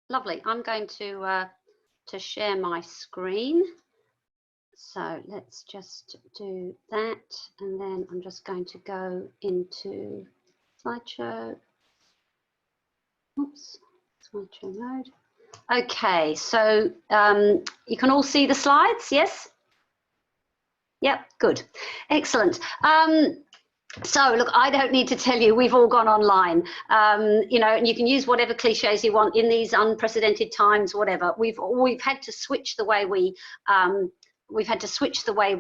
Lovely. I'm going to share my screen. So let's just do that, and then I'm just going to go into slideshow. Oops, slideshow mode. Okay, so you can all see the slides, yes? Yep, good, excellent. So look, I don't need to tell you, we've all gone online, you know, and you can use whatever cliches you want in these unprecedented times, whatever. We've had to switch the way we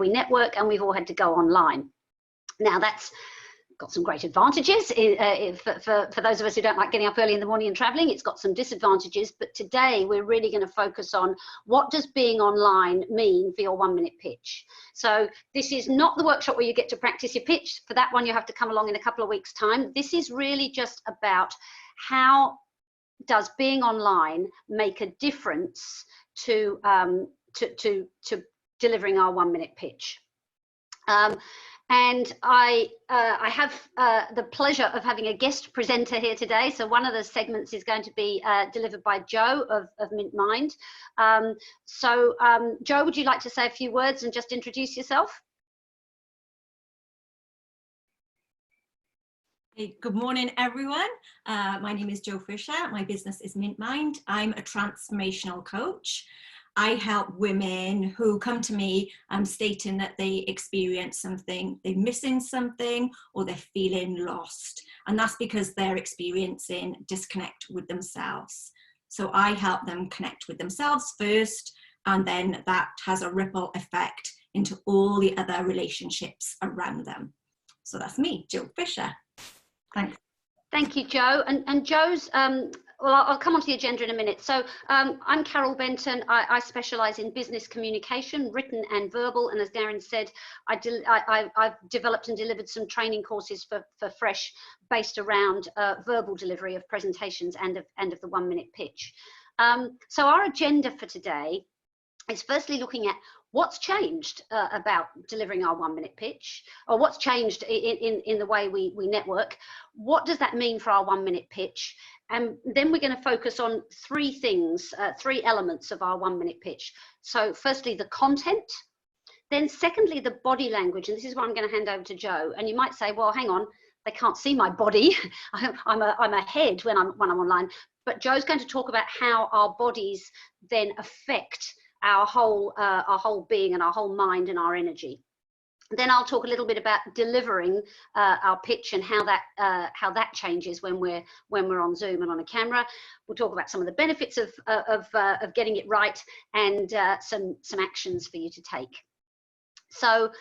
network, and we've all had to go online. Now that's got some great advantages for those of us who don't like getting up early in the morning and traveling. It's got some disadvantages, but today we're really going to focus on what does being online mean for your 1 minute pitch. So this is not the workshop where you get to practice your pitch. For that one, you have to come along in a couple of weeks' time. This is really just about how does being online make a difference to delivering our 1 minute pitch. And I have the pleasure of having a guest presenter here today. So one of the segments is going to be delivered by Joe of Mint Mind. Joe, would you like to say a few words and just introduce yourself? Hey, good morning, everyone. My name is Jo Fisher. My business is Mint Mind. I'm a transformational coach. I help women who come to me stating that they experience something, they're missing something, or they're feeling lost. And that's because they're experiencing disconnect with themselves. So I help them connect with themselves first, and then that has a ripple effect into all the other relationships around them. So that's me, Jo Fisher. Thanks. Thank you, Joe. And Joe's, well, I'll come on to the agenda in a minute. So I'm Carol Benton. I specialise in business communication, written and verbal. And as Darren said, I've developed and delivered some training courses for Fresh based around verbal delivery of presentations and of the 1 minute pitch. So our agenda for today is firstly looking at what's changed about delivering our 1 minute pitch, or what's changed in the way we network. What does that mean for our 1 minute pitch? And then we're going to focus on three things, three elements of our 1 minute pitch. So firstly, the content. Then secondly, the body language. And this is what I'm going to hand over to Joe. And you might say, well, hang on, they can't see my body. I'm a head when I'm online. But Joe's going to talk about how our bodies then affect our whole being and our whole mind and our energy. Then I'll talk a little bit about delivering our pitch and how that changes when we're on Zoom and on a camera. We'll talk about some of the benefits of getting it right, and some actions for you to take. So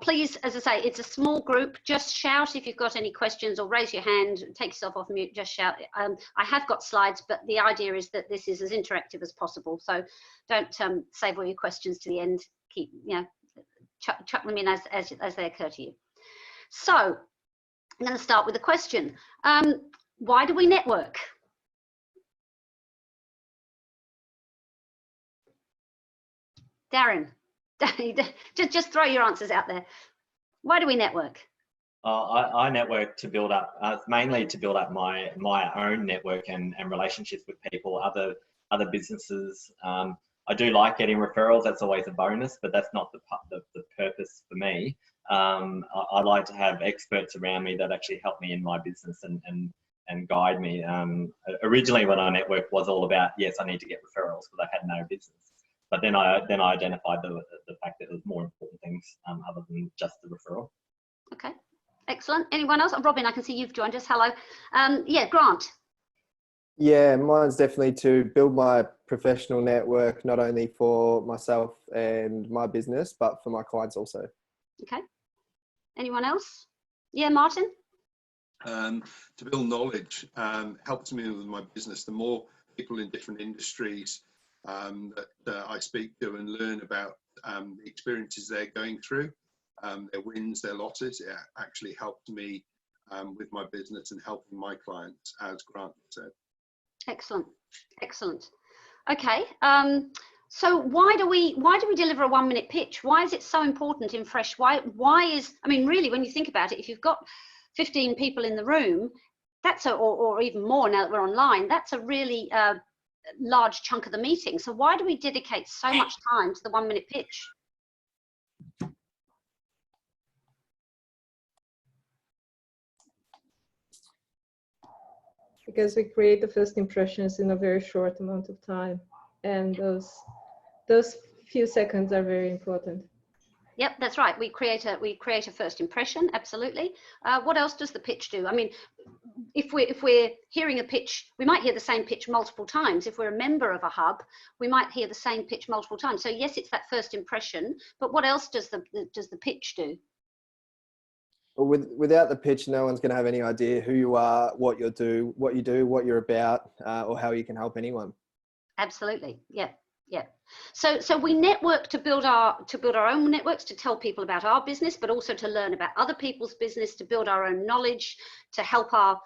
please, as I say, it's a small group. Just shout if you've got any questions, or raise your hand, take yourself off mute, just shout. I have got slides, but the idea is that this is as interactive as possible. So don't save all your questions to the end. Keep, chuck them in as they occur to you. So I'm going to start with a question. Why do we network? Darren, just throw your answers out there. Why do we network? I network to build up, mainly to build up my own network and relationships with people, other businesses. I do like getting referrals. That's always a bonus, but that's not the purpose for me. I like to have experts around me that actually help me in my business and guide me. Originally, when I networked, was all about, yes, I need to get referrals because I had no business. But then I identified the fact that there was more important things other than just the referral. Okay, excellent. Anyone else? Robin, I can see you've joined us. Hello. Yeah, Grant. Yeah, mine's definitely to build my professional network, not only for myself and my business, but for my clients also. Okay. Anyone else? Yeah, Martin? To build knowledge helps me with my business. The more people in different industries that I speak to and learn about the experiences they're going through, their wins, their losses, it actually helped me with my business and helping my clients, as Grant said. Excellent, excellent. Okay, so why do we deliver a 1 minute pitch? Why is it so important in Fresh? Why is, I mean, really, when you think about it, if you've got 15 people in the room, that's or even more now that we're online, that's a really large chunk of the meeting. So why do we dedicate so much time to the 1 minute pitch? Because we create the first impressions in a very short amount of time, and those few seconds are very important. Yep, that's right. We create a first impression. Absolutely. What else does the pitch do? I mean, if we're hearing a pitch, we might hear the same pitch multiple times. If we're a member of a hub, we might hear the same pitch multiple times. So yes, it's that first impression. But what else does the pitch do? Well, without the pitch, no one's going to have any idea who you are, what you do, what you're about, or how you can help anyone. Absolutely. Yeah. Yeah. So we network to build our own networks, to tell people about our business, but also to learn about other people's business, to build our own knowledge, to help our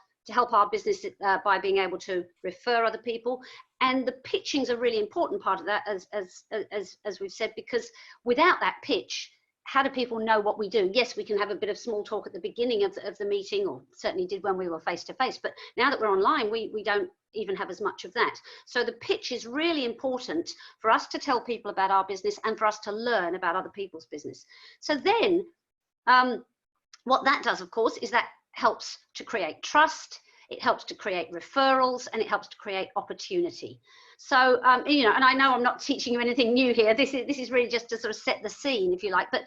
business by being able to refer other people. And the pitching is a really important part of that, as we've said, because without that pitch, how do people know what we do? Yes, we can have a bit of small talk at the beginning of the meeting, or certainly did when we were face to face, but now that we're online, we don't even have as much of that. So the pitch is really important for us to tell people about our business and for us to learn about other people's business. So then what that does, of course, is that helps to create trust, it helps to create referrals, and it helps to create opportunity. So, you know, and I know I'm not teaching you anything new here. This is really just to sort of set the scene, if you like, but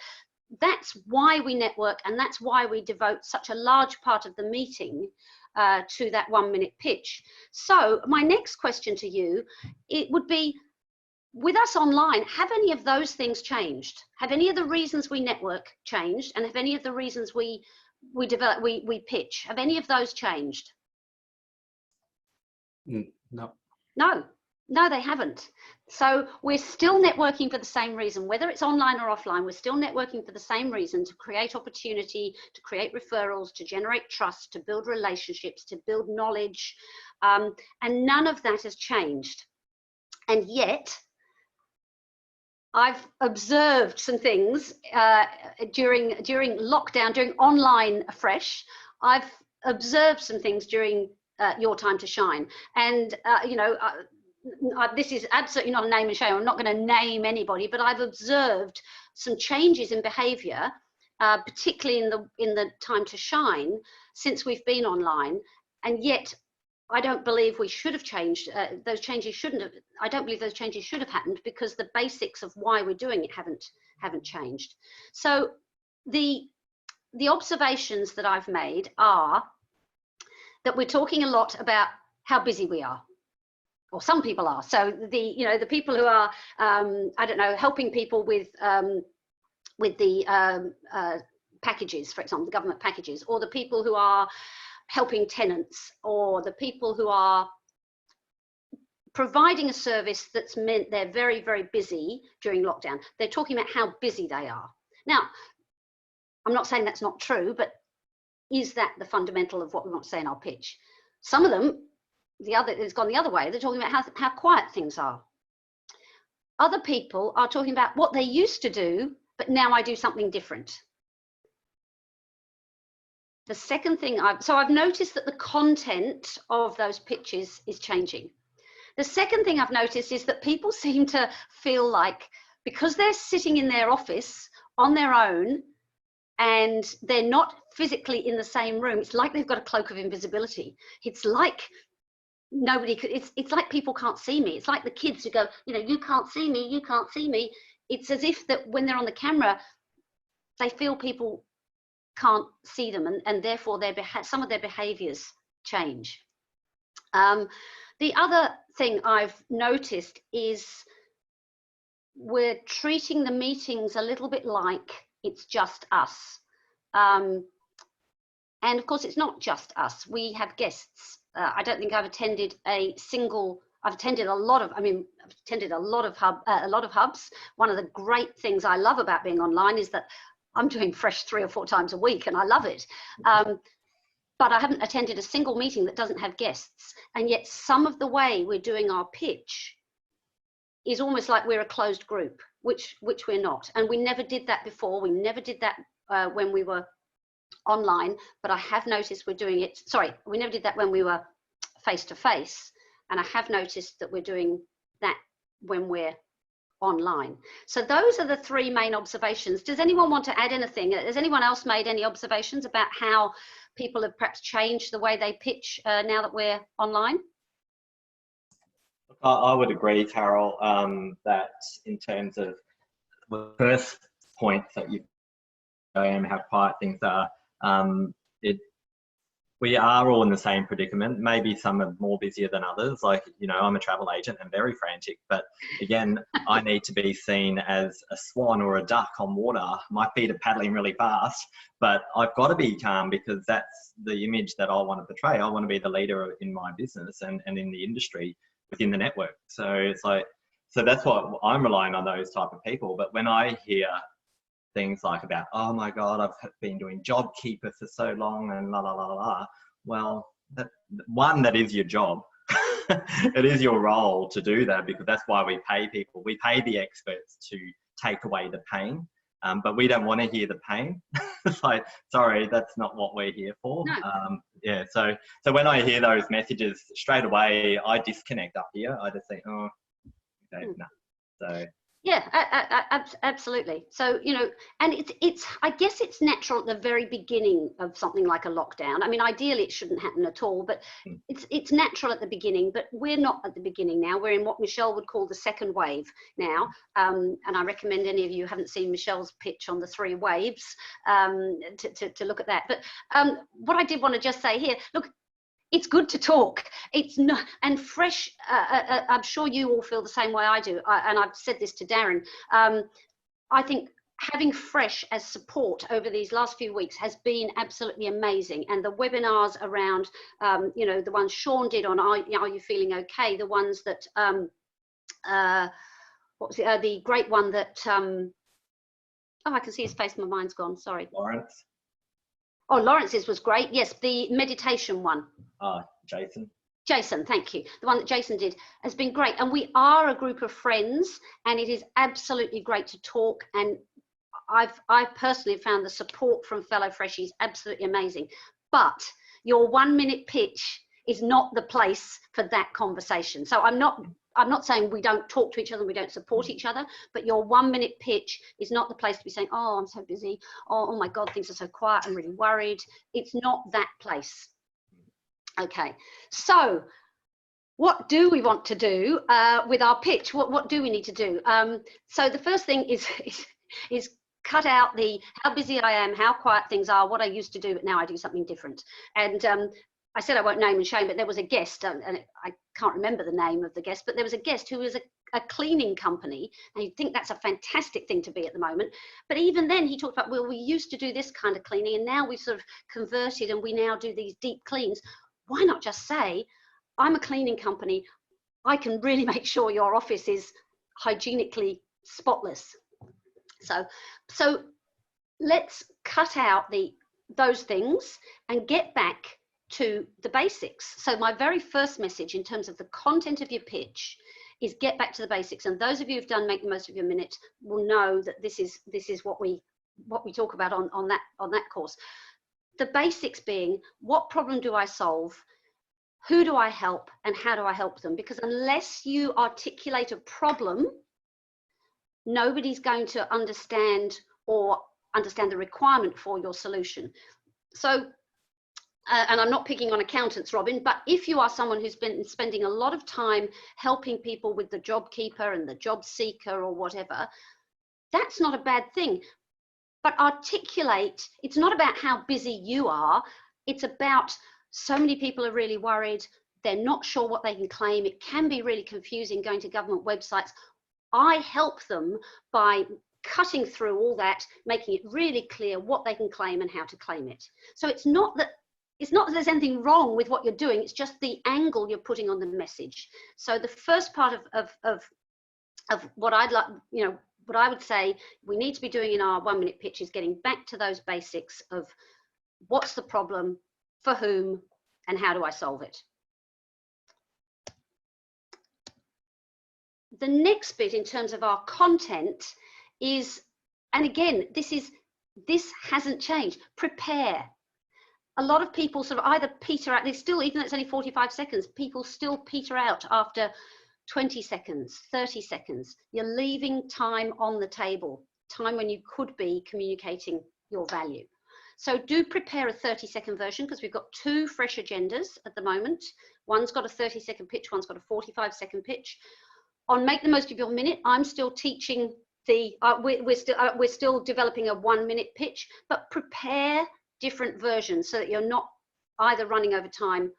that's why we network, and that's why we devote such a large part of the meeting to that 1 minute pitch. So my next question to you, it would be, with us online, have any of those things changed? Have any of the reasons we network changed? And have any of the reasons we pitch, have any of those changed? No. No, they haven't. So we're still networking for the same reason, whether it's online or offline. We're still networking for the same reason, to create opportunity, to create referrals, to generate trust, to build relationships, to build knowledge, and none of that has changed. And yet I've observed some things during lockdown, during online fresh. I've observed some things during your time to shine, and you know, this is absolutely not a name and shame. I'm not going to name anybody, but I've observed some changes in behaviour, particularly in the time to shine, since we've been online. And yet, I don't believe we should have changed. Those changes shouldn't have. I don't believe those changes should have happened, because the basics of why we're doing it haven't changed. So the observations that I've made are that we're talking a lot about how busy we are, or some people are. So the people who are I don't know, helping people with the packages, for example, the government packages, or the people who are helping tenants, or the people who are providing a service that's meant they're very, very busy during lockdown. They're talking about how busy they are. Now, I'm not saying that's not true, but is that the fundamental of what we want to say in our pitch? Some of them, it's gone the other way. They're talking about how quiet things are. Other people are talking about what they used to do, but now I do something different. The second thing I've noticed that the content of those pitches is changing. The second thing I've noticed is that people seem to feel like, because they're sitting in their office on their own and they're not physically in the same room, it's like they've got a cloak of invisibility. It's like nobody could, it's like people can't see me. It's like the kids who go, you know, you can't see me, you can't see me. It's as if that when they're on the camera, they feel people can't see them, and therefore some of their behaviors change. The other thing I've noticed is we're treating the meetings a little bit like it's just us. And of course, it's not just us. We have guests. I don't think I've attended a lot of hubs. One of the great things I love about being online is that I'm doing fresh 3 or 4 times a week, and I love it. But I haven't attended a single meeting that doesn't have guests. And yet some of the way we're doing our pitch is almost like we're a closed group, which we're not. And we never did that before. We never did that when we were online, but I have noticed we're doing it. Sorry, we never did that when we were face to face. And I have noticed that we're doing that when we're online. So those are the three main observations. Does anyone want to add anything? Has anyone else made any observations about how people have perhaps changed the way they pitch now that we're online? I would agree, Carol, that in terms of the first point that you and how quiet things are, we are all in the same predicament. Maybe some are more busier than others. Like, you know, I'm a travel agent and very frantic, but again, I need to be seen as a swan or a duck on water. My feet are paddling really fast, but I've got to be calm because that's the image that I want to portray. I want to be the leader in my business and in the industry within the network. So it's like, so that's what I'm relying on, those type of people. But when I hear things like about, oh my God, I've been doing JobKeeper for so long and la la la la. Well, that is your job. It is your role to do that because that's why we pay people. We pay the experts to take away the pain, but we don't want to hear the pain. It's like, sorry, that's not what we're here for. No. Yeah. So when I hear those messages straight away, I disconnect up here. I just think, oh, okay, no. So. Yeah, absolutely. So, you know, and it's I guess it's natural at the very beginning of something like a lockdown. I mean, ideally it shouldn't happen at all, but it's natural at the beginning. But we're not at the beginning now. We're in what Michelle would call the second wave now. And I recommend any of you who haven't seen Michelle's pitch on the 3 waves to look at that. But what I did want to just say here, look, it's good to talk. It's not, and fresh, I'm sure you all feel the same way I do. And I've said this to Darren. I think having fresh as support over these last few weeks has been absolutely amazing. And the webinars around, you know, the ones Sean did on Are You Feeling Okay? The ones that, what was it? The great one that, oh, I can see his face, my mind's gone, sorry. Lawrence. Oh, Lawrence's was great. Yes, the meditation one. Jason. Jason, thank you. The one that Jason did has been great. And we are a group of friends and it is absolutely great to talk. And I've personally found the support from fellow freshies absolutely amazing. But your 1-minute pitch is not the place for that conversation. So I'm not saying we don't talk to each other, we don't support each other, but your 1-minute pitch is not the place to be saying, oh, I'm so busy. Oh my God, things are so quiet. I'm really worried. It's not that place. Okay, so what do we want to do with our pitch? What do we need to do? So the first thing is cut out the how busy I am, how quiet things are, what I used to do, but now I do something different. And I said I won't name and shame, but there was a guest, and I can't remember the name of the guest, but there was a guest who was a cleaning company, and you'd think that's a fantastic thing to be at the moment. But even then he talked about, well, we used to do this kind of cleaning, and now we've sort of converted and we now do these deep cleans. Why not just say, I'm a cleaning company, I can really make sure your office is hygienically spotless. So let's cut out those things and get back to the basics. So my very first message in terms of the content of your pitch is get back to the basics. And those of you who've done Make the Most of Your Minute will know that this is what we talk about on that course. The basics being, what problem do I solve? Who do I help? And how do I help them? Because unless you articulate a problem, nobody's going to understand the requirement for your solution. So, and I'm not picking on accountants, Robin, but if you are someone who's been spending a lot of time helping people with the JobKeeper and the Job Seeker or whatever, that's not a bad thing. But articulate, it's not about how busy you are, it's about so many people are really worried, they're not sure what they can claim, it can be really confusing going to government websites. I help them by cutting through all that, making it really clear what they can claim and how to claim it. So it's not that there's anything wrong with what you're doing, it's just the angle you're putting on the message. So the first part of what I'd like, you know, what I would say we need to be doing in our 1-minute pitch is getting back to those basics of what's the problem, for whom, and how do I solve it. The next bit in terms of our content is, and again, this hasn't changed, prepare. a lot of people sort of either peter out, they still, even though it's only 45 seconds, people still peter out after 20 seconds, 30 seconds. You're leaving time on the table, time when you could be communicating your value. So do prepare a 30-second version, because we've got 2 fresh agendas at the moment. One's got a 30-second pitch, one's got a 45-second pitch. On Make the Most of Your Minute, I'm still teaching the, we're still developing a 1-minute pitch, but prepare different versions so that you're not either running over time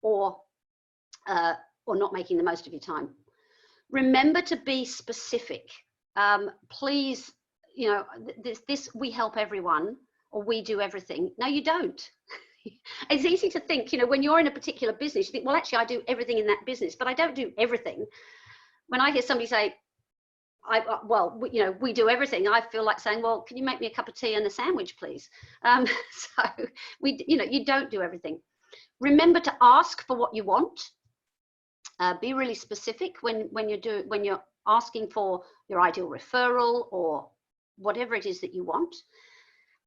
or not making the most of your time. Remember to be specific. Please, you know, this we help everyone, or we do everything. No, you don't. It's easy to think, you know, when you're in a particular business, you think, well, actually, I do everything in that business, but I don't do everything. When I hear somebody say, well, you know, we do everything, I feel like saying, well, can you make me a cup of tea and a sandwich, please? So you know, you don't do everything. Remember to ask for what you want. Be really specific when you're asking for your ideal referral or whatever it is that you want.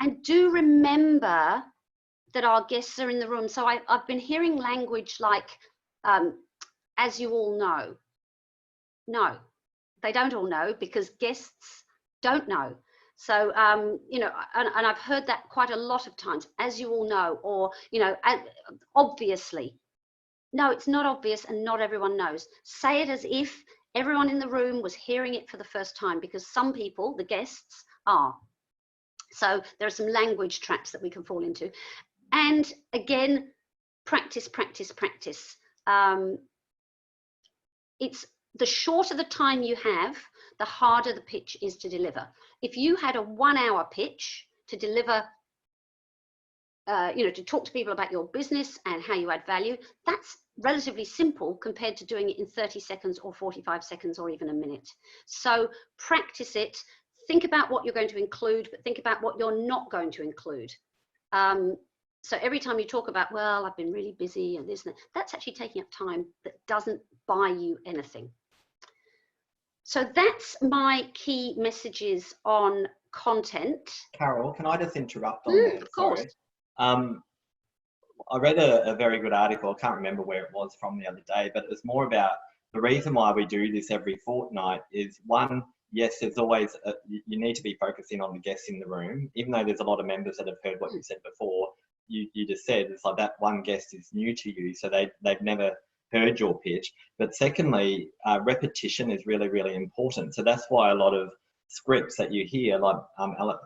And do remember that our guests are in the room. So I've been hearing language like, as you all know. No, they don't all know, because guests don't know. So, you know, and I've heard that quite a lot of times, as you all know, or, you know, obviously. No, it's not obvious, and not everyone knows. Say it as if everyone in the room was hearing it for the first time, because some people, the guests, are. So there are some language traps that we can fall into. And again, practice, practice, practice. It's the shorter the time you have, the harder the pitch is to deliver. If you had a 1-hour pitch to deliver, you know, to talk to people about your business and how you add value, that's relatively simple compared to doing it in 30 seconds or 45 seconds or even a minute. So practice it. Think about what you're going to include, but think about what you're not going to include. So every time you talk about, well, I've been really busy and this and that, that's actually taking up time that doesn't buy you anything. So that's my key messages on content. Carol, can I just interrupt on that? Of course. Sorry. I read a very good article, I can't remember where it was from the other day, but it was more about the reason why we do this every fortnight is, one, yes, there's always, you need to be focusing on the guests in the room, even though there's a lot of members that have heard what you said before. You just said, it's like that one guest is new to you, so they've never heard your pitch. But secondly, repetition is really, really important. So that's why a lot of scripts that you hear, like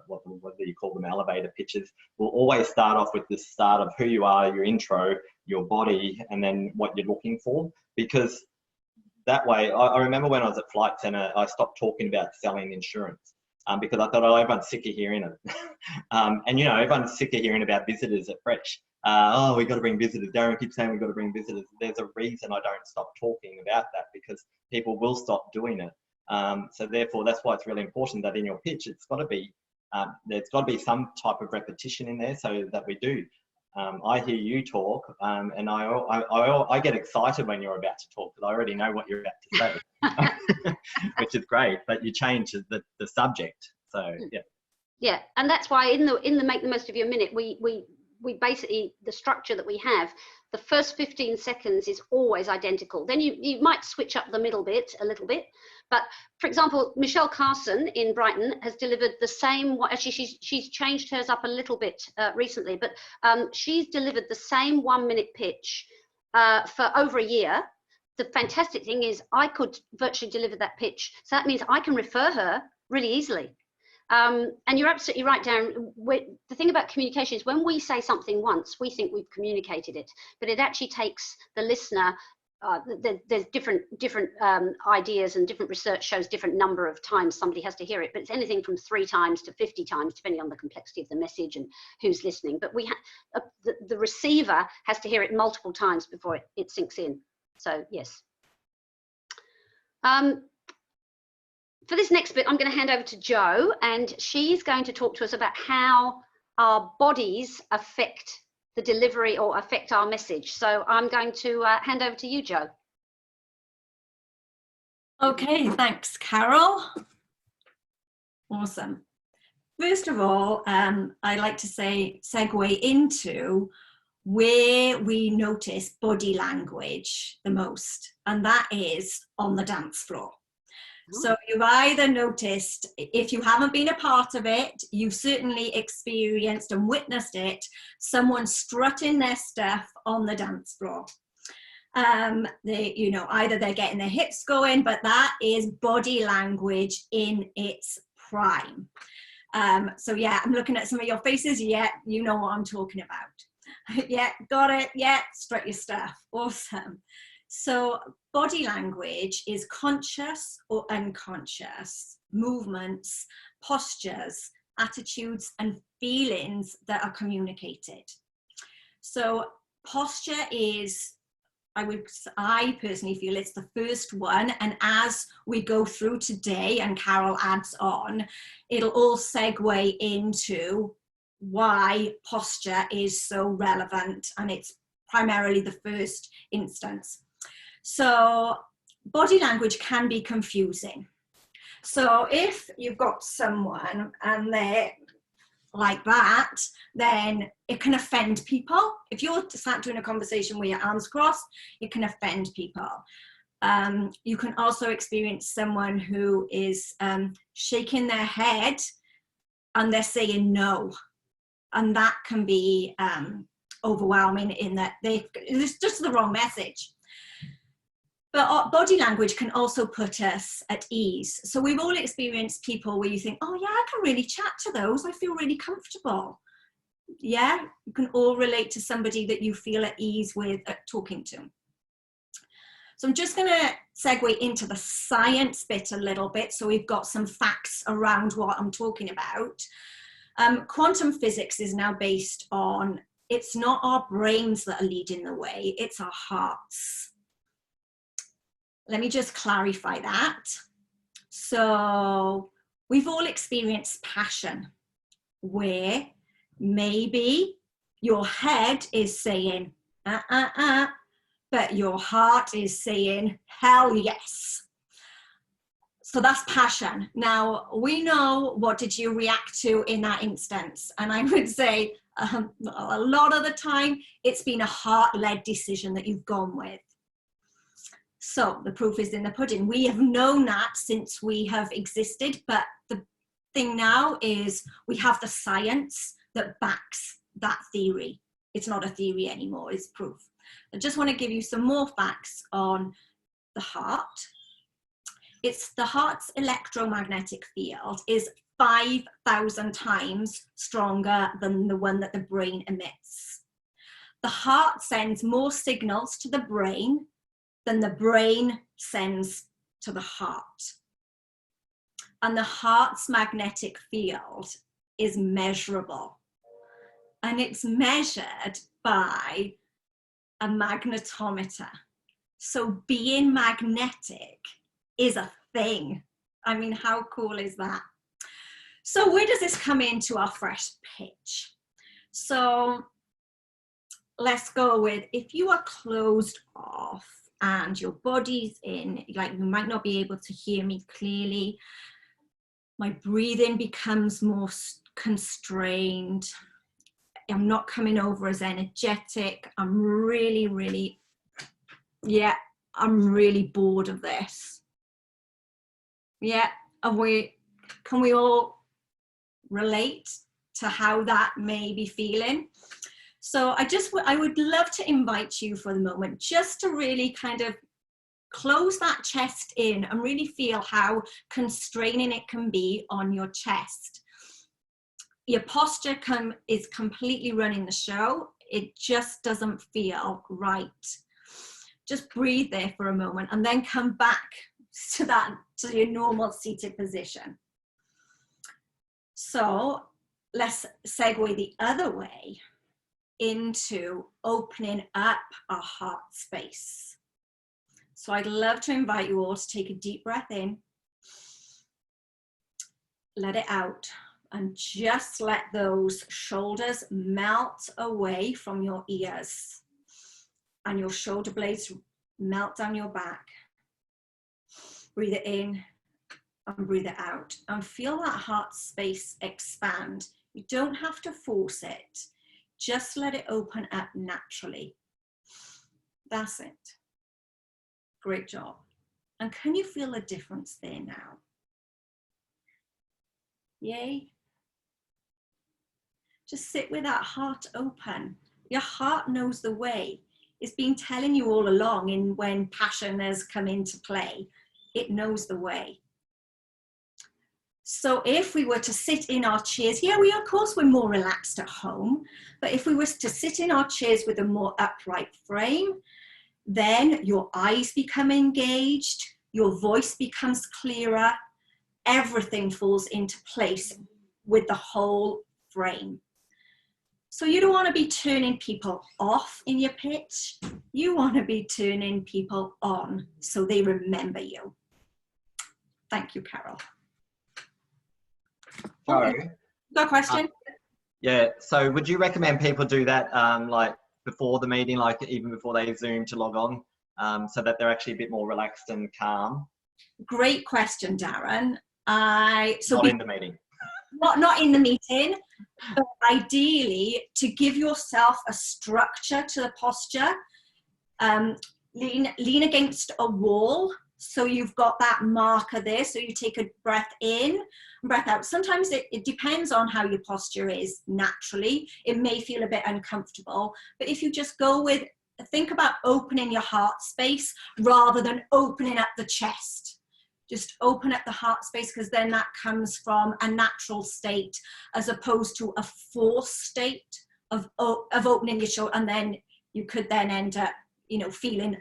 what do you call them, elevator pitches, will always start off with the start of who you are, your intro, your body, and then what you're looking for. Because that way, I remember when I was at Flight Centre, I stopped talking about selling insurance because I thought, oh, everyone's sick of hearing it. And you know, everyone's sick of hearing about visitors at Fresh. Oh, we've got to bring visitors. Darren keeps saying we've got to bring visitors. There's a reason I don't stop talking about that, because people will stop doing it. So therefore, that's why it's really important that in your pitch, it's got to be, there's got to be some type of repetition in there so that we do. I hear you talk, and I get excited when you're about to talk, because I already know what you're about to say, which is great. But you change the subject, so yeah. Yeah, and that's why in the Make the Most of Your Minute, we basically, the structure that we have, the first 15 seconds is always identical. Then you might switch up the middle bit a little bit. But for example, Michelle Carson in Brighton has delivered the same, actually she's changed hers up a little bit recently, but she's delivered the same 1-minute pitch for over a year. The fantastic thing is I could virtually deliver that pitch. So that means I can refer her really easily. And you're absolutely right, Darren. The thing about communication is when we say something once, we think we've communicated it, but it actually takes the listener, there's different ideas, and different research shows different number of times somebody has to hear it, but it's anything from 3 times to 50 times, depending on the complexity of the message and who's listening. But the receiver has to hear it multiple times before it sinks in. So yes. For this next bit, I'm going to hand over to Jo, and she's going to talk to us about how our bodies affect the delivery or affect our message. So I'm going to hand over to you, Jo. Okay, thanks, Carol. Awesome. First of all, I'd like to segue into where we notice body language the most, and that is on the dance floor. So you've either noticed, if you haven't been a part of it, you've certainly experienced and witnessed it, someone strutting their stuff on the dance floor. You know, either they're getting their hips going, but that is body language in its prime. So yeah, I'm looking at some of your faces. Yeah, you know what I'm talking about. Yeah, got it. Yeah, strut your stuff. Awesome. So body language is conscious or unconscious movements, postures, attitudes, and feelings that are communicated. So posture is, I personally feel it's the first one, and as we go through today and Carol adds on, it'll all segue into why posture is so relevant, and it's primarily the first instance. So body language can be confusing. So if you've got someone and they're like that, then it can offend people. If you're sat doing a conversation with your arms crossed, it can offend people. You can also experience someone who is shaking their head and they're saying no. And that can be overwhelming in that it's just the wrong message. But body language can also put us at ease. So we've all experienced people where you think, oh yeah, I can really chat to those. I feel really comfortable. Yeah, you can all relate to somebody that you feel at ease with talking to. So I'm just gonna segue into the science bit a little bit. So we've got some facts around what I'm talking about. Quantum physics is now based on, it's not our brains that are leading the way, it's our hearts. Let me just clarify that. So we've all experienced passion where maybe your head is saying, but your heart is saying, hell yes. So that's passion. Now, we know what did you react to in that instance. And I would say a lot of the time, it's been a heart-led decision that you've gone with. So the proof is in the pudding. We have known that since we have existed, but the thing now is we have the science that backs that theory. It's not a theory anymore, it's proof. I just want to give you some more facts on the heart. It's the heart's electromagnetic field is 5,000 times stronger than the one that the brain emits. The heart sends more signals to the brain than the brain sends to the heart. And the heart's magnetic field is measurable. And it's measured by a magnetometer. So being magnetic is a thing. I mean, how cool is that? So where does this come into our fresh pitch? So let's go with, if you are closed off and your body's in, like you might not be able to hear me clearly, my breathing becomes more constrained. I'm not coming over as energetic. I'm really, yeah, I'm really bored of this. Yeah, can we all relate to how that may be feeling? So I would love to invite you for the moment just to really kind of close that chest in and really feel how constraining it can be on your chest. Your posture is completely running the show. It just doesn't feel right. Just breathe there for a moment and then come back to your normal seated position. So let's segue the other way into opening up our heart space. So I'd love to invite you all to take a deep breath in, let it out, and just let those shoulders melt away from your ears and your shoulder blades melt down your back. Breathe it in and breathe it out, and feel that heart space expand. You don't have to force it. Just let it open up naturally. That's it. Great job. And can you feel a difference there now? Yay. Just sit with that heart open. Your heart knows the way. It's been telling you all along, in when passion has come into play, it knows the way. So if we were to sit in our chairs, yeah, of course we're more relaxed at home, but if we were to sit in our chairs with a more upright frame, then your eyes become engaged, your voice becomes clearer, everything falls into place with the whole frame. So you don't want to be turning people off in your pitch. You want to be turning people on so they remember you. Thank you, Carol. Joe, Got a question? yeah, so would you recommend people do that like before the meeting, like even before they Zoom to log on, so that they're actually a bit more relaxed and calm? Great question, Darren. Not in the meeting. Not in the meeting, but ideally to give yourself a structure to the posture. Lean against a wall, so you've got that marker there, so you take a breath in, breath out. Sometimes it depends on how your posture is naturally. It may feel a bit uncomfortable, but if you just go with, think about opening your heart space rather than opening up the chest. Just open up the heart space, because then that comes from a natural state as opposed to a forced state of opening your shoulder, and then you could then end up, feeling,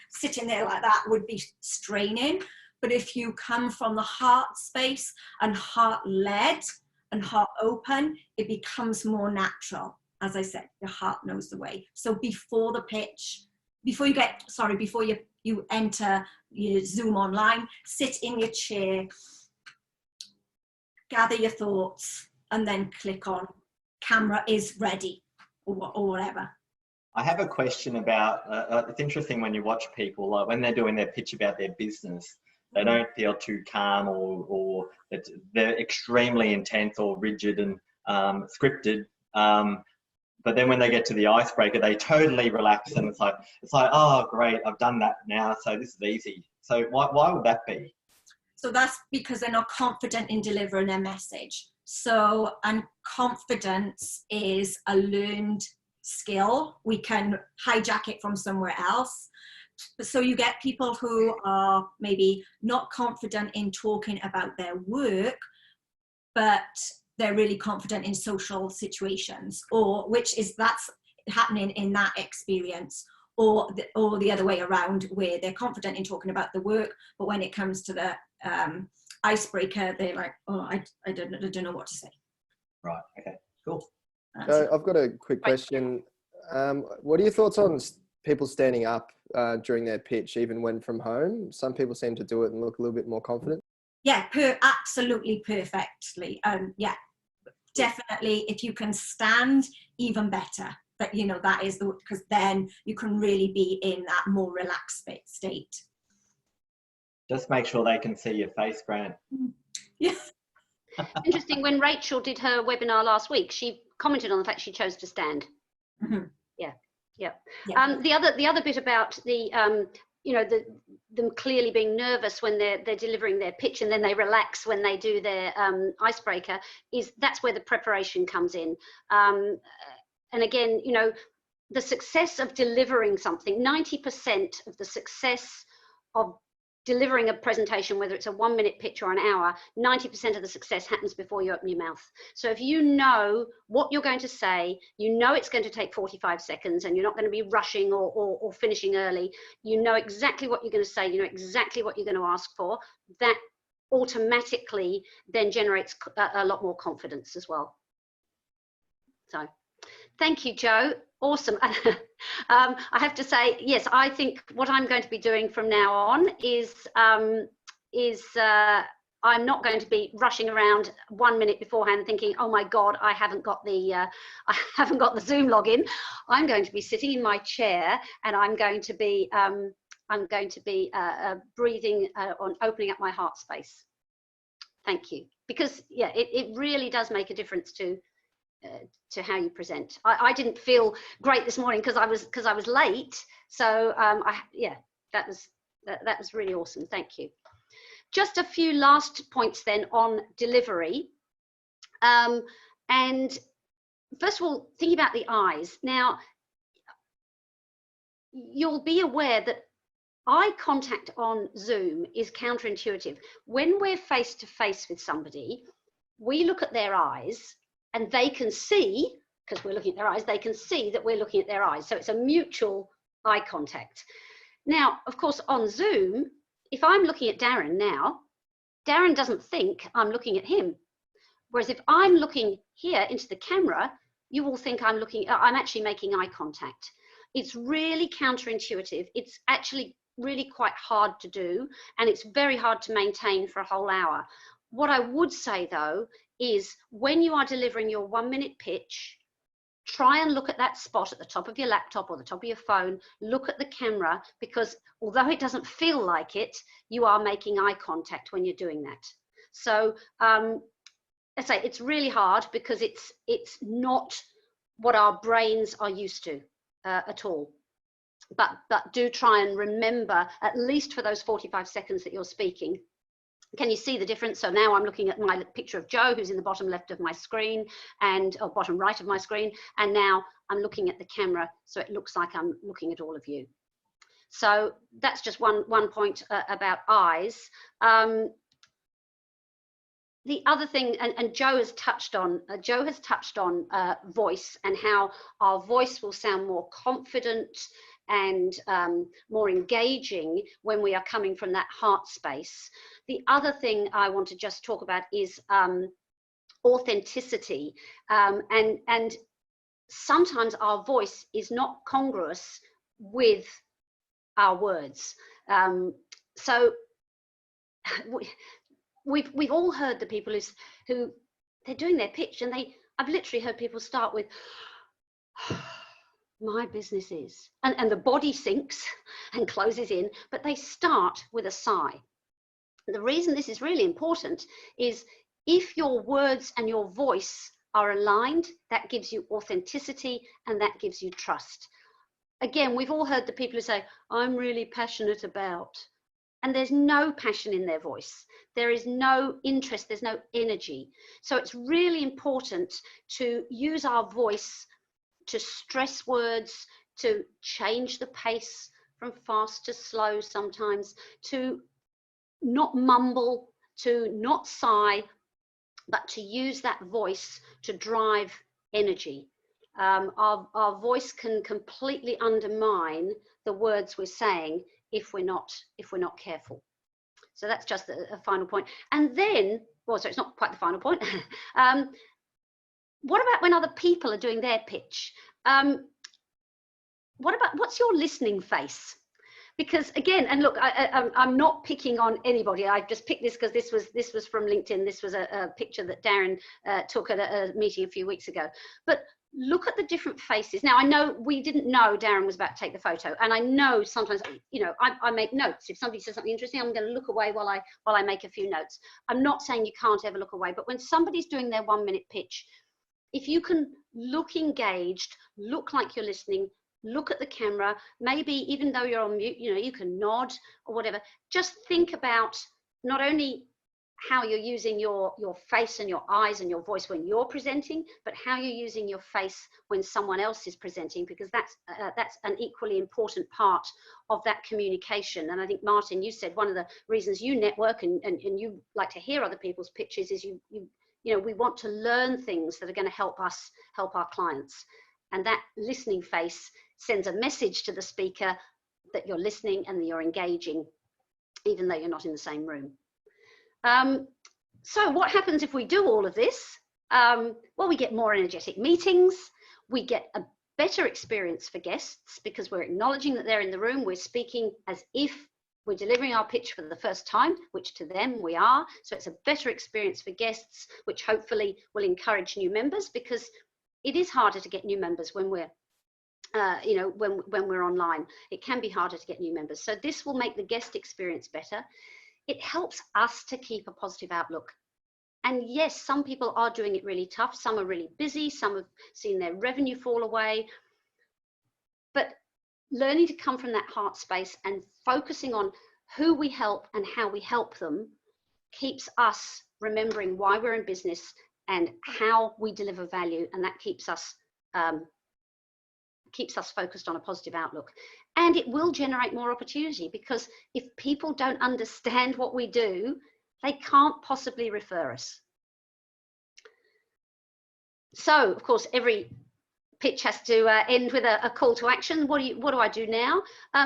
sitting there like that would be straining. But if you come from the heart space and heart led and heart open, it becomes more natural. As I said, your heart knows the way. So before the pitch, before you enter your Zoom online, sit in your chair, gather your thoughts, and then click on camera is ready, or whatever. I have a question about, it's interesting when you watch people, like when they're doing their pitch about their business, they don't feel too calm, or they're extremely intense or rigid and scripted. But then when they get to the icebreaker, they totally relax, and it's like, oh great, I've done that now, so this is easy. So why would that be? So that's because they're not confident in delivering their message. So, and confidence is a learned skill. We can hijack it from somewhere else. So you get people who are maybe not confident in talking about their work, but they're really confident in social situations, or that's happening in that experience, or the other way around, where they're confident in talking about the work, but when it comes to the icebreaker, they're like, oh, I don't know what to say. Right. Okay. Cool. I've got a quick question. What are your thoughts on people standing up during their pitch, even when from home? Some people seem to do it and look a little bit more confident. Yeah, absolutely perfectly. Yeah, definitely. If you can stand, even better. But that is because then you can really be in that more relaxed state. Just make sure they can see your face, Grant. Yeah. Interesting. When Rachel did her webinar last week, she commented on the fact she chose to stand. Mm-hmm. Yeah. Yeah. The other bit about the them clearly being nervous when they're delivering their pitch, and then they relax when they do their icebreaker, that's where the preparation comes in. And again, the success of delivering something, 90% of the success of delivering a presentation, whether it's a 1-minute pitch or an hour, 90% of the success happens before you open your mouth. So if you know what you're going to say, it's going to take 45 seconds and you're not going to be rushing or finishing early, you know exactly what you're going to say, you know exactly what you're going to ask for, that automatically then generates a lot more confidence as well. So thank you, Joe. Awesome. I have to say, yes, I think what I'm going to be doing from now on is I'm not going to be rushing around 1 minute beforehand thinking, oh my God, I haven't got the Zoom login. I'm going to be sitting in my chair, and I'm going to be breathing on opening up my heart space. Thank you. Because yeah, it really does make a difference to how you present. I didn't feel great this morning because I was late. So yeah, that was really awesome. Thank you. Just a few last points then on delivery. And first of all, thinking about the eyes. Now, you'll be aware that eye contact on Zoom is counterintuitive. When we're face to face with somebody, we look at their eyes and they can see, because we're looking at their eyes, they can see that we're looking at their eyes. So it's a mutual eye contact. Now, of course, on Zoom, if I'm looking at Darren now, Darren doesn't think I'm looking at him. Whereas if I'm looking here into the camera, you will think I'm actually making eye contact. It's really counterintuitive. It's actually really quite hard to do, and it's very hard to maintain for a whole hour. What I would say though, is when you are delivering your 1-minute pitch, try and look at that spot at the top of your laptop or the top of your phone, look at the camera, because although it doesn't feel like it, you are making eye contact when you're doing that. So I say it's really hard because it's not what our brains are used to at all. But do try and remember, at least for those 45 seconds that you're speaking. Can you see the difference? So now I'm looking at my picture of Joe, who's in the bottom left of my screen, or bottom right of my screen, and now I'm looking at the camera, so it looks like I'm looking at all of you. So that's just one point about eyes. The other thing, and Joe has touched on, voice, and how our voice will sound more confident and more engaging when we are coming from that heart space. The other thing I want to just talk about is authenticity, and sometimes our voice is not congruous with our words. So we've all heard the people who they're doing their pitch, and I've literally heard people start with my business is, and the body sinks and closes in, but they start with a sigh. The reason this is really important is if your words and your voice are aligned, that gives you authenticity and that gives you trust. Again, we've all heard the people who say, I'm really passionate about, and there's no passion in their voice. There is no interest, there's no energy. So it's really important to use our voice to stress words, to change the pace from fast to slow sometimes, to not mumble, to not sigh, but to use that voice to drive energy. Our voice can completely undermine the words we're saying if we're not careful. So that's just a final point. And then, well, so it's not quite the final point. What about when other people are doing their pitch? What's your listening face? Because again, and look, I'm not picking on anybody. I've just picked this because this was from LinkedIn. This was a picture that Darren took at a meeting a few weeks ago. But look at the different faces. Now, I know we didn't know Darren was about to take the photo, and I know sometimes, you know, I make notes. If somebody says something interesting, I'm going to look away while I make a few notes. I'm not saying you can't ever look away, but when somebody's doing their 1-minute pitch, if you can look engaged, look like you're listening, look at the camera, maybe even though you're on mute, you know, you can nod or whatever. Just think about not only how you're using your face and your eyes and your voice when you're presenting, but how you're using your face when someone else is presenting, because that's an equally important part of that communication. And I think, Martin, you said one of the reasons you network and you like to hear other people's pitches is you know, we want to learn things that are going to help us help our clients. And that listening face sends a message to the speaker that you're listening and that you're engaging, even though you're not in the same room. So what happens if we do all of this? Well, we get more energetic meetings. We get a better experience for guests because we're acknowledging that they're in the room. We're speaking as if we're delivering our pitch for the first time, which to them we are. So it's a better experience for guests, which hopefully will encourage new members, because it is harder to get new members when we're, you know, when we're online. It can be harder to get new members. So this will make the guest experience better. It helps us to keep a positive outlook. And yes, some people are doing it really tough. Some are really busy. Some have seen their revenue fall away. But learning to come from that heart space and focusing on who we help and how we help them keeps us remembering why we're in business and how we deliver value, and that keeps us focused on a positive outlook. And it will generate more opportunity, because if people don't understand what we do, they can't possibly refer us. So of course, every pitch has to end with a call to action. What do I do now?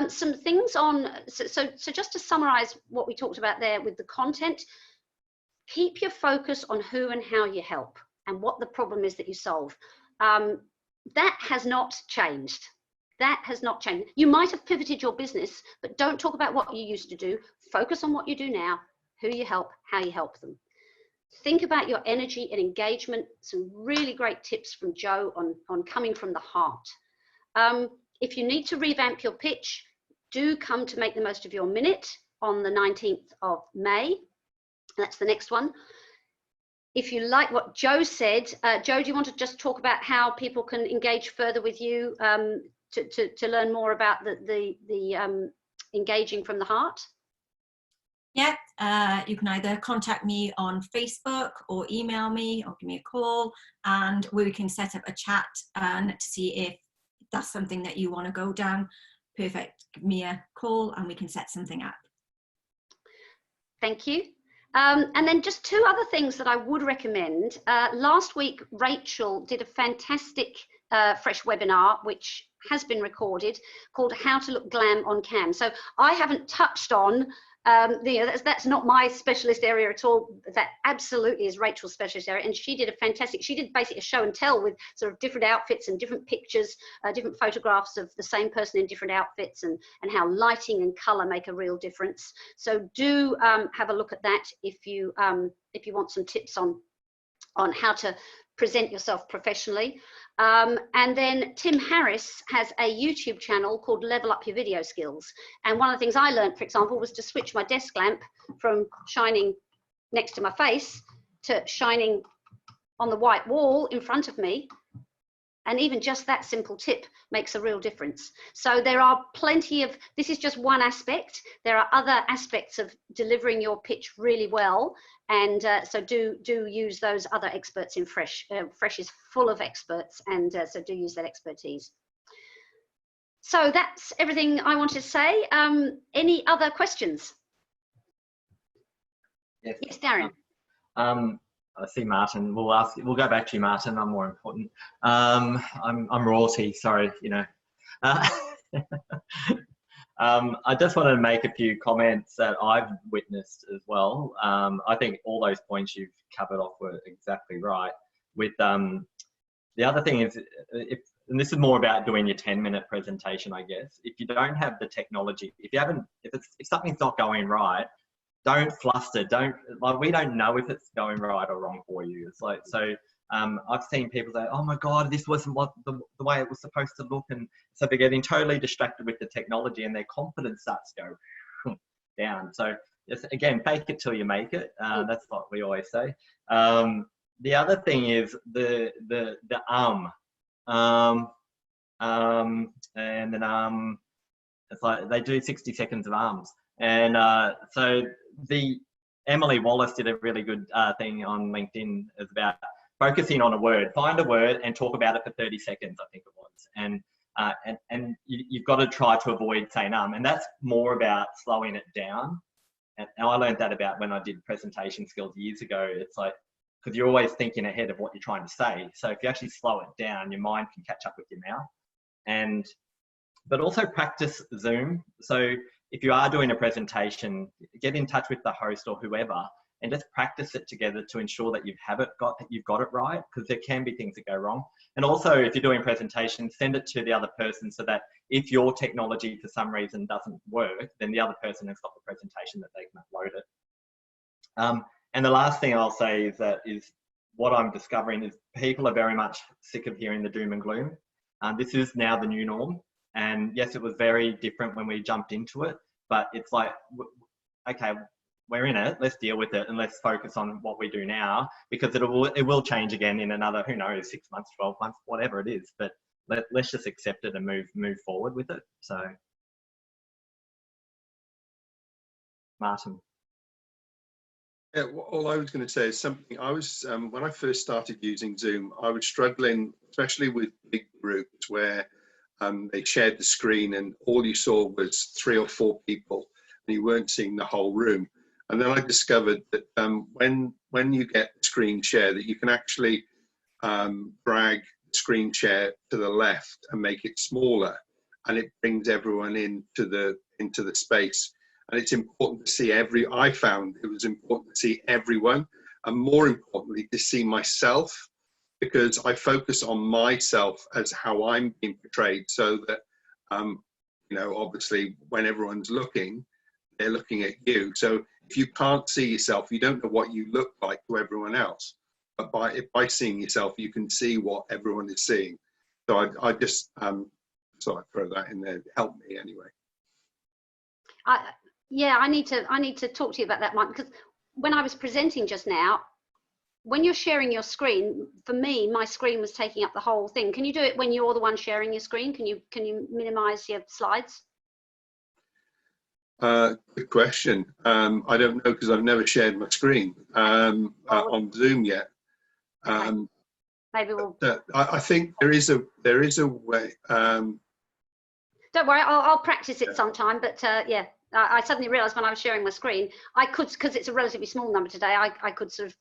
Some things on, so just to summarize what we talked about there with the content, keep your focus on who and how you help and what the problem is that you solve. That has not changed. That has not changed. You might have pivoted your business, but don't talk about what you used to do. Focus on what you do now, who you help, how you help them. Think about your energy and engagement. Some really great tips from Jo on coming from the heart. If you need to revamp your pitch, do come to Make the Most of Your Minute on the 19th of May. That's the next one. If you like what Jo said, Jo, do you want to just talk about how people can engage further with you to learn more about the engaging from the heart? Yeah, you can either contact me on Facebook or email me or give me a call, and we can set up a chat and to see if that's something that you want to go down. Perfect. Give me a call and we can set something up. Thank you. And then just two other things that I would recommend. Last week, Rachel did a fantastic fresh webinar, which has been recorded, called How to Look Glam on Cam. So I haven't touched on, that's not my specialist area at all. That absolutely is Rachel's specialist area. And she did she did basically a show and tell with sort of different outfits and different pictures, different photographs of the same person in different outfits, and how lighting and color make a real difference. So do have a look at that if you want some tips on how to present yourself professionally. And then Tim Harris has a YouTube channel called Level Up Your Video Skills. And one of the things I learned, for example, was to switch my desk lamp from shining next to my face to shining on the white wall in front of me. And even just that simple tip makes a real difference. So there are plenty of, this is just one aspect. There are other aspects of delivering your pitch really well. And so do use those other experts in Fresh. Fresh is full of experts, and so do use that expertise. So that's everything I want to say. Any other questions? Yes, Darren. I see Martin. We'll go back to you, Martin. I'm more important. I'm royalty. Sorry, you know. I just wanted to make a few comments that I've witnessed as well. I think all those points you've covered off were exactly right. With the other thing is, and this is more about doing your 10-minute presentation, I guess. If you don't have the technology, if something's not going right, don't fluster. We don't know if it's going right or wrong for you. It's like, so I've seen people say, oh my God, this wasn't what the way it was supposed to look. And so they're getting totally distracted with the technology and their confidence starts to go down. So just, again, fake it till you make it. That's what we always say. The other thing is the and then it's like they do 60 seconds of arms. And so Emily Wallace did a really good thing on LinkedIn. It's about focusing on a word. Find a word and talk about it for 30 seconds, I think it was. And you've got to try to avoid saying and that's more about slowing it down. And I learned that about when I did presentation skills years ago. It's like, because you're always thinking ahead of what you're trying to say. So if you actually slow it down, your mind can catch up with your mouth. But also practice Zoom. So if you are doing a presentation, get in touch with the host or whoever and just practice it together to ensure that you've got it right, because there can be things that go wrong. And also, if you're doing presentations, send it to the other person so that if your technology for some reason doesn't work, then the other person has got the presentation that they can upload it. And the last thing I'll say is what I'm discovering is people are very much sick of hearing the doom and gloom. This is now the new norm. And yes, it was very different when we jumped into it, but it's like, okay, we're in it, let's deal with it and let's focus on what we do now, because it will change again in another, who knows, 6 months, 12 months, whatever it is. But let's just accept it and move forward with it. So, Martin. Yeah, all I was going to say is something I was, when I first started using Zoom, I was struggling, especially with big groups where they shared the screen and all you saw was 3 or 4 people and you weren't seeing the whole room. And then I discovered that when you get screen share, that you can actually drag screen share to the left and make it smaller, and it brings everyone into the space. And it's important to see I found it was important to see everyone, and more importantly to see myself, because I focus on myself as how I'm being portrayed, so that you know, obviously when everyone's looking, they're looking at you. So if you can't see yourself, you don't know what you look like to everyone else. But by seeing yourself, you can see what everyone is seeing. So I just so I throw that in there. It helped me anyway. Yeah, I need to talk to you about that, Mike, because when I was presenting just now, when you're sharing your screen, for me, my screen was taking up the whole thing. Can you do it when you're the one sharing your screen? Can you minimize your slides? Good question. I don't know, because I've never shared my screen on Zoom yet. Okay. Maybe we'll. I think there is a way. Don't worry, I'll practice it sometime. But yeah, I suddenly realised when I was sharing my screen, I could, because it's a relatively small number today, I could sort of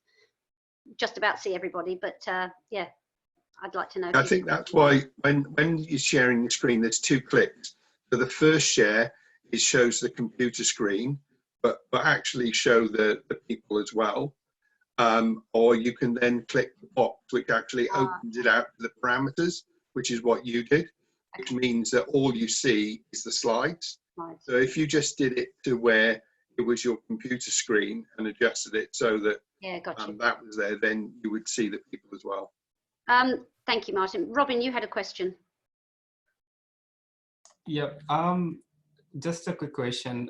just about see everybody. But yeah, I'd like to know. I think that's why when you're sharing the screen, there's 2 clicks. So the first share, it shows the computer screen, but actually show the people as well. Or you can then click the box, which actually opens it out to the parameters, which is what you did, which means that all you see is the slides. So if you just did it to where it was your computer screen and adjusted it so that that was there, then you would see the people as well. Thank you, Martin. Robin, you had a question. Yep. Just a quick question.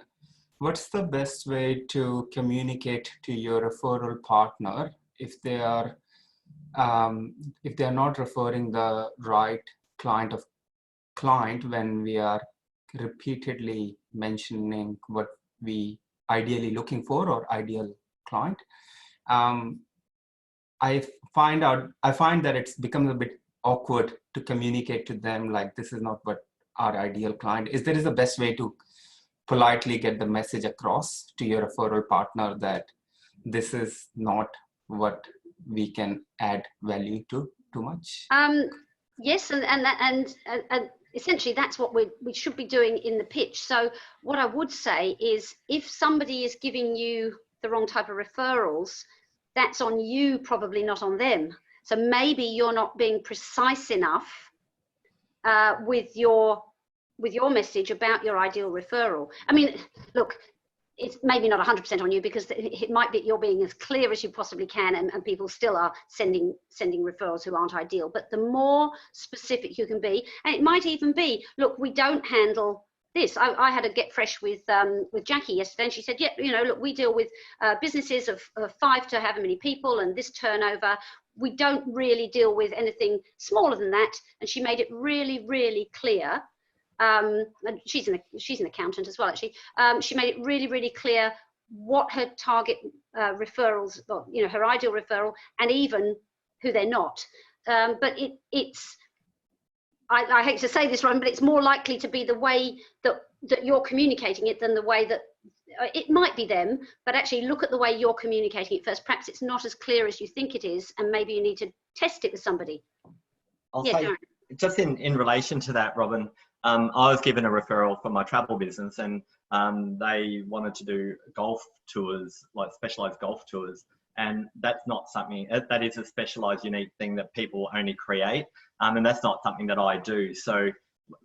What's the best way to communicate to your referral partner if they are not referring the right client when we are repeatedly mentioning what we ideally looking for or ideal client? I find that it's become a bit awkward to communicate to them like this is not what our ideal client is. There is a best way to politely get the message across to your referral partner that this is not what we can add value to too much? Yes, and essentially that's what we should be doing in the pitch. So what I would say is, if somebody is giving you the wrong type of referrals, that's on you, probably not on them. So maybe you're not being precise enough with your message about your ideal referral. I mean, look, it's maybe not 100% on you, because it might be you're being as clear as you possibly can, and people still are sending referrals who aren't ideal. But the more specific you can be, and it might even be, look, we don't handle this. I had a get fresh with Jackie yesterday, and she said, yeah, you know, look, we deal with businesses of 5 to however many people and this turnover. We don't really deal with anything smaller than that. And she made it really, really clear. And she's an accountant as well, actually. She made it really, really clear what her target referrals, or, you know, her ideal referral, and even who they're not. But it's I hate to say this, Ron, but it's more likely to be the way that you're communicating it than the way that it might be them. But actually, look at the way you're communicating it first. Perhaps it's not as clear as you think it is, and maybe you need to test it with somebody. I'll say, just in relation to that, Robin, I was given a referral for my travel business, and they wanted to do golf tours, like specialized golf tours. And that's not something, that is a specialized, unique thing that people only create. And that's not something that I do. So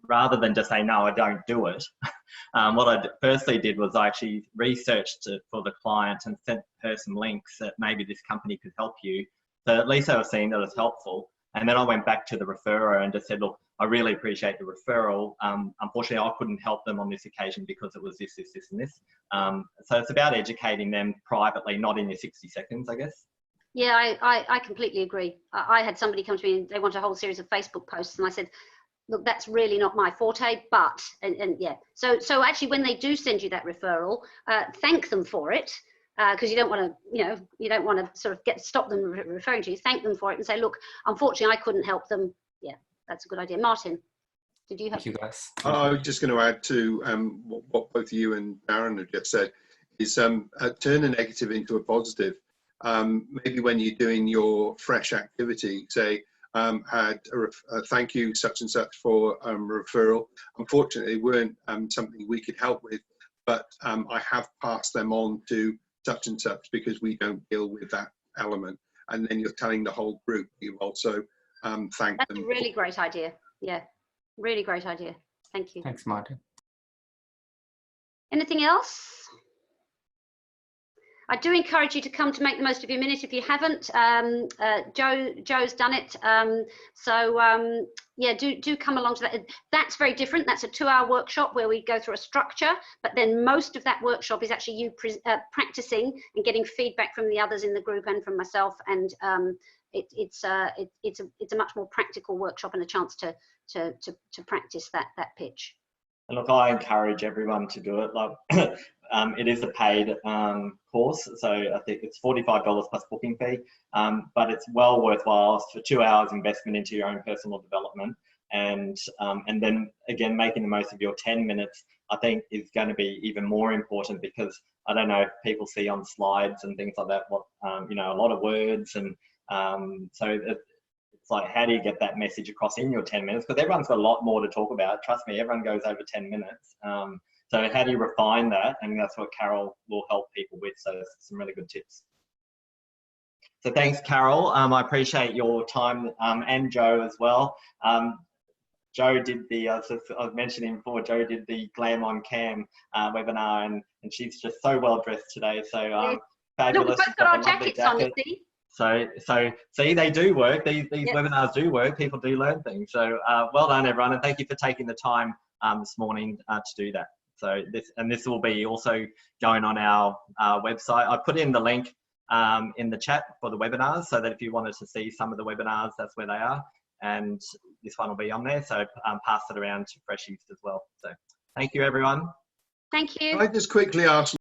rather than just say, no, I don't do it, what I firstly did was I actually researched it for the client and sent her some links that maybe this company could help you. So at least they were seeing that it's helpful. And then I went back to the referrer and just said, look, I really appreciate the referral. Unfortunately, I couldn't help them on this occasion because it was this, and this. So it's about educating them privately, not in your 60 seconds, I guess. Yeah, I completely agree. I had somebody come to me and they want a whole series of Facebook posts, and I said, look, that's really not my forte, but, and yeah. So actually when they do send you that referral, thank them for it, because you don't want to, you don't want to sort of stop them referring to you. Thank them for it and say, look, unfortunately I couldn't help them. Yeah, that's a good idea. Martin, did you have? Thank you, guys. I was just going to add to what both you and Darren have just said, is turn a negative into a positive. Maybe when you're doing your fresh activity, say, had a thank you such and such for a referral. Unfortunately, weren't something we could help with, but I have passed them on to such and such because we don't deal with that element. And then you're telling the whole group you also thank them. That's a really great idea. Yeah, really great idea. Thank you. Thanks, Martin. Anything else? I do encourage you to come to make the most of your minute if you haven't. Joe's done it. Yeah, do come along to that. That's very different. That's a 2-hour workshop where we go through a structure, but then most of that workshop is actually you practicing and getting feedback from the others in the group and from myself. And it's a much more practical workshop and a chance to practice that pitch. And look, I encourage everyone to do it. Like, it is a paid course, so I think it's $45 plus booking fee, but it's well worthwhile for 2 hours investment into your own personal development. And then again, making the most of your 10 minutes, I think is going to be even more important, because I don't know if people see on slides and things like that, what, a lot of words. And so it's like, how do you get that message across in your 10 minutes? Because everyone's got a lot more to talk about. Trust me, everyone goes over 10 minutes. So how do you refine that? And that's what Carol will help people with. So some really good tips. So thanks, Carol. I appreciate your time, and Joe as well. Joe did the, I was mentioning before, Joe did the Glam on Cam webinar, and she's just so well dressed today. So fabulous. Look, we've both got our jackets on, you see. So see, they do work. These yep. Webinars do work. People do learn things. So well done, everyone, and thank you for taking the time this morning to do that. So this will be also going on our website. I put in the link in the chat for the webinars, so that if you wanted to see some of the webinars, that's where they are. And this one will be on there. So pass it around to Freshies as well. So thank you, everyone. Thank you. Can I just quickly ask